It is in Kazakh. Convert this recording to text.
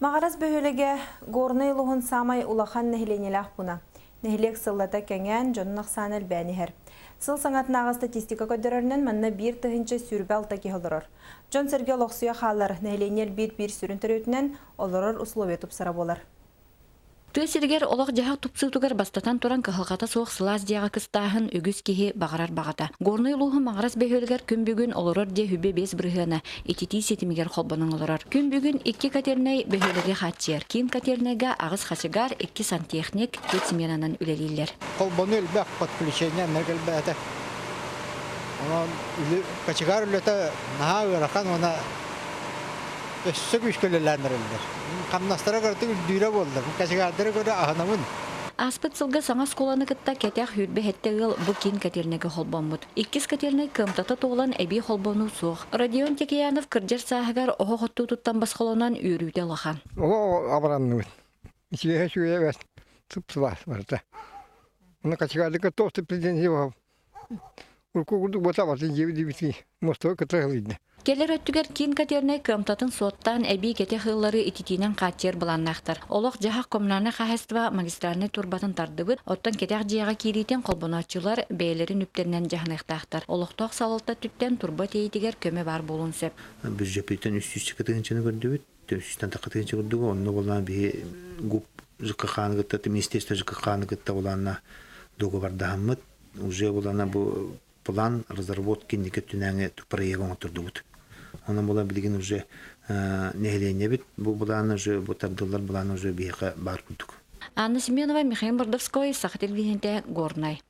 Мағарас бөхөлеге горны илуғын самай улахан нәхиленелях бұна. Нәхилек сыллата кәңән жоннақ санел бәнихер. Сыл саңатынағы статистика көдірерінен манна бір тұхынчы сүрбе алта кехолырыр. Жон сәрге лоқсуя қалар нәхиленер бір сүрінтір өтінен олырыр условия тұпсыра болар. Төсергер олақ жағақ тұпсытугар бастатан туран кахылғата соқ сылас дияға кыстағын үгіз кеге бағарар бағата. Горны илуғы мағарас бөхөлгер күн бүгін олырыр де хүбе бес бірғына ететі сетімігер қолбының олырыр. Күн бүгін 2 катернай бөхөліге қатчер. Ким катернайға ағыз қасығар 2 сантехник кет сменанан үлелейлер. Қолбаны үлбәк подключение нәгілбәді. Качығар үлеті наға ұрақан оны өссі күшкелеләндірілдір. Қамнастыра көрді үлдүйре болды. Качығардыры көрді ағынамын. Аспыт сылғы саңа сколаны кытта кәтәқ хүрбе хәттегіл бұ кен катернеге холбонмут. 2 катернай кымтата тоғылан әбей холбону соқ. Родион Текеянов кырджар сағығар оға қотту тұттан басқалынан үйрүйді лахан. Оға абыранны бұд. Ичілеге шүйе бәс тұп-сұлас барда. Оны качығардығы тоқты президенті бағып. Үркі күрдік бота барды жебі дебіті. Мостығы кытығылыйды. Келер өттігер кен катернай кымтатын соттан әбей кете хыллары ититинен қатчер бұланнақтыр. Олық жағақ комнаны қағыстыва магистральный турбатын тардыбыд, оттан кетеқ жияға керейтен қолбынатчылар бәйлерін үптерінен жағынықтақтыр. Олықтақ салылта түттен турба тейдігер көмі бар болын сөп. Біз жөпейтен үстісі кітігіншені көрдібіт, үстістен тақытығыншы көрдігі, онына болан бір гуп жүкқа қаны күтті, министерство жүкқа қаны күтті боланына доғы бардағымыд, уже болана бұл план разработки некеттүнәңе проектын отырды бұд. Onun bola bilgin уже нехлене бит бу буланы уже бу тардылар буланы уже бияка бар курдук. Анна Семенова, Михаил Бардовской, Сахатель Горнай.